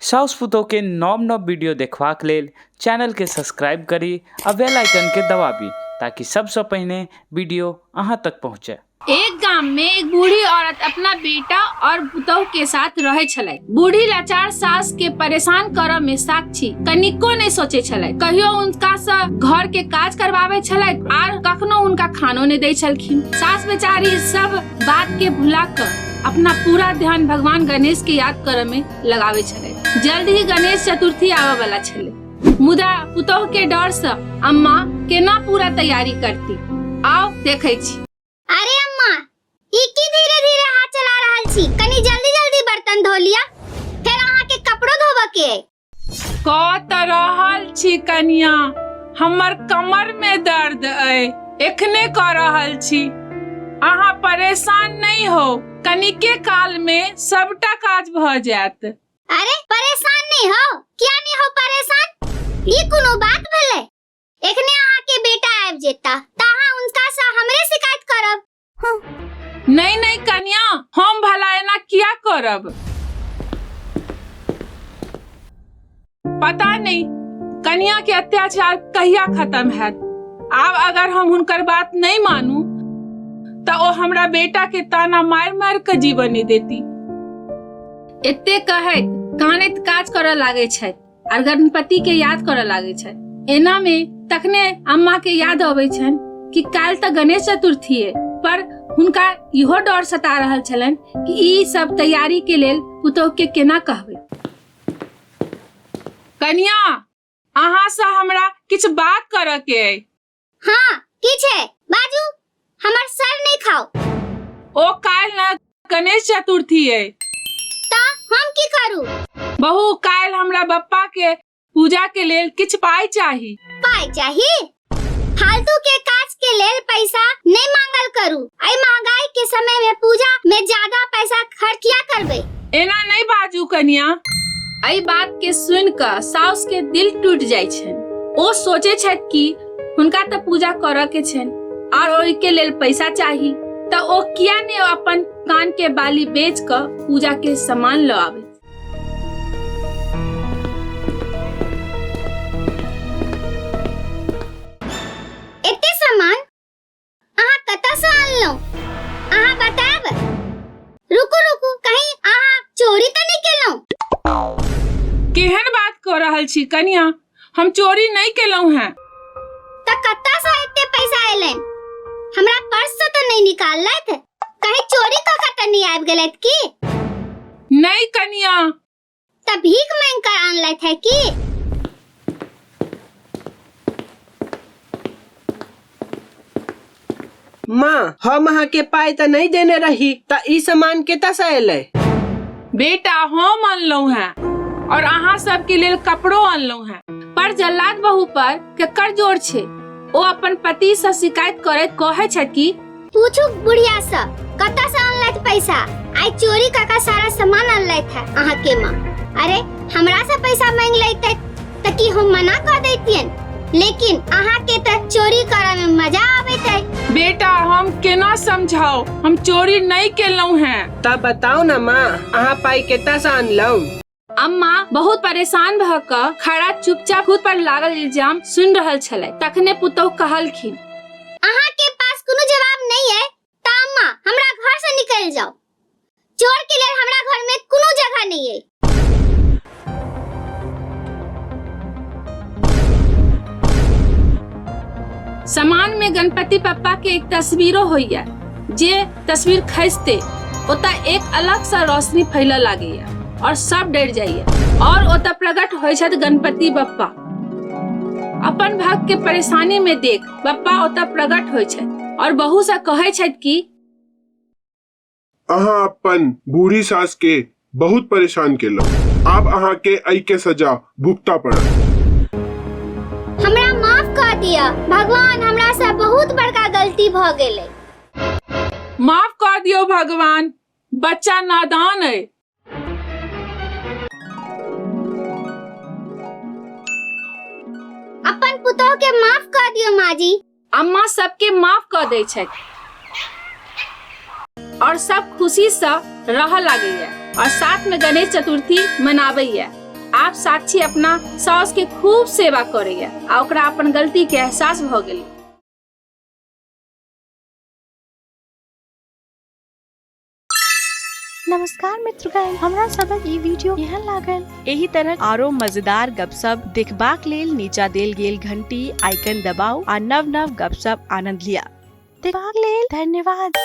साउस पुतोह के नव नव वीडियो देखबाक लेल चैनल के सब्सक्राइब करी आ बेल आइकन के दबाबी ताकि सबसे पहले वीडियो अहाँ तक पहुँचे। एक गांव में एक बूढ़ी औरत अपना बेटा और पुतोह के साथ रहे छलै। बूढ़ी लाचार सास के परेशान करब में साक्षी कनिको नहीं सोचे छलै। कहियो उनका से घर के काज करवावे छलै और कखनो उनका खानो नहीं दै छलखिन। सास बेचारी सब बात के भुला कर अपना पूरा ध्यान भगवान गणेश के याद करे में लगावे छलै। जल्द ही गणेश चतुर्थी आवे वाला छलै, मुदा पुतोह के डर से अम्मा केना पूरा तैयारी करती, आओ देखे छी। अरे अम्मा, ई की धीरे-धीरे हाथ चला रहल छी? कनी जल्दी-जल्दी बर्तन धो लिया, फिर अहाँ के कपड़ो धोबा के। कत रहल छी कनिया, हमर कमर में दर्द है, एखने कर रहल छी। अहाँ परेशान नहीं हो, कनिके काल में सबटा काज भ जायत। अरे परेशान नहीं हो, क्या नहीं हो परेशान? ये कोनो बात भेलै? एखने अहाँ के बेटा आबि जेता, तहाँ उनका से हमरे शिकायत करब। नहीं नहीं कन्या, हम भला एना किया करब? पता नहीं कन्या के अत्याचार कहिया खत्म हैत। अब अगर हम उनकर बात नहीं मानू तो ओ हमरा बेटा के ताना मार मार के जीवन नहीं देती। एते कहैत कानैत काज करऽ लागे छै और गणपति के याद करऽ लागे छै। एना में तखने अम्मा के याद आवे छन कि काल तक गणेश चतुर्थी है, पर हुनका इहो डर सता रहल छलन कि ई सब तैयारी के लेल पुतोह के केना कहबै। कन्या, अहाँ से हमरा किछ बात करऽ के है। हाँ, की छै? बाजू, हमर सर नहीं खाओ। ओ काल न गणेश चतुर्थी है। ता हम की करू? बहू, काल हमरा बप्पा के पूजा के लेल किछ पाई चाही। पाई चाही? फालतू के काज के लेल पैसा नहीं मांगल करू। आई महंगाई के समय में पूजा में ज्यादा पैसा खर्च किया करबे? एना नहीं बाजू कन्या। आई बात के सुन कर साउस के दिल टूट जाय छन। ओ सोचे छथि कि हुनका तो पूजा करऽ के छन और ओहि के लेल पैसा चाही, तो ओ किया ने अपन कान के बाली बेच कर पूजा के सामान ल आवे। एते सामान अहाँ कतऽ से आनलौ? अहाँ बताब। रुकू, कहीं अहाँ चोरी तो नहीं केलौ? केहन बात कर रहल छी कन्या? हम चोरी नहीं केलौ हैं। त कतऽ से एते पैसा एलन? हमरा पर्स से तो नहीं निकाललैथ? कहीं चोरी क के तो नहीं आबि गेलैथ की? नहीं कन्या। त भीख मांग कर आनलैथ है की? माँ, हम अहाँ के पाई तो नहीं देने रही, त ई सामान केता से एलै? बेटा, हम अनलौ हैं और अहाँ सब के लेल कपड़ो अनलौ हैं। पर जल्लाद बहू पर केकर जोर छे? ओ अपन पति से शिकायत करैत कहै छै कि पूछू बुढ़िया से कतऽ से आनलैथ पैसा? आई चोरी का सारा सामान आनलैथ है अहाँ के माँ। अरे हमरा से पैसा मांग लैते त की हम मना कर दैतियन, लेकिन अहाँ के त चोरी करे में मजा आबैत है। बेटा, हम केना समझाओ? हम चोरी नहीं केलौ हैं। तब बताओ ना माँ, अहाँ पाई केता से आनलौ? अम्मा बहुत परेशान भ क खड़ा चुपचाप खुद पर लागल इल्जाम सुन रहल छलै। तखने पुतोह कहलखिन, अहाँ के पास कोनो जवाब नहीं है त अम्मा हमरा घर से निकल जाओ। चोर के लेल हमरा घर में कोनो जगह नहीं है। सामान में गणपति पप्पा के एक तस्वीरो होइया, जे तस्वीर खसते ओता एक अलग सा रोशनी फैलऽ लागैया और सब डर जाइए और ओता प्रकट होय छथि गणपति बप्पा। अपन भक्त के परेशानी में देख बप्पा ओता प्रकट होय छथि और बहू से कहै छथि कि अहाँ अपन बूढ़ी सास के बहुत परेशान केलौ, आब अहाँ के एहि के सजा भुगता पड़त। हमरा माफ कर दिया भगवान, हमरा से बहुत बड़का गलती भ गेलै। माफ कर दियो भगवान, बच्चा नादान है। अपन पुतोह के माफ कर दियो माँ जी। अम्मा सबके माफ कर दै छथि और सब खुशी से रह लागैया और साथ में गणेश चतुर्थी मनाबैया। आप साक्षी अपना सास के खूब सेवा करेगा आ ओकरा अपन गलती के एहसास भ गेल। नमस्कार मित्रगण, हमरा सबक ई वीडियो केहन लागल? एही तरह आरो मजेदार गपशप देखबाक लेल नीचा देल गेल घंटी आइकन दबाउ आ नव नव गपशप आनंद लिया। देखबाक लेल धन्यवाद।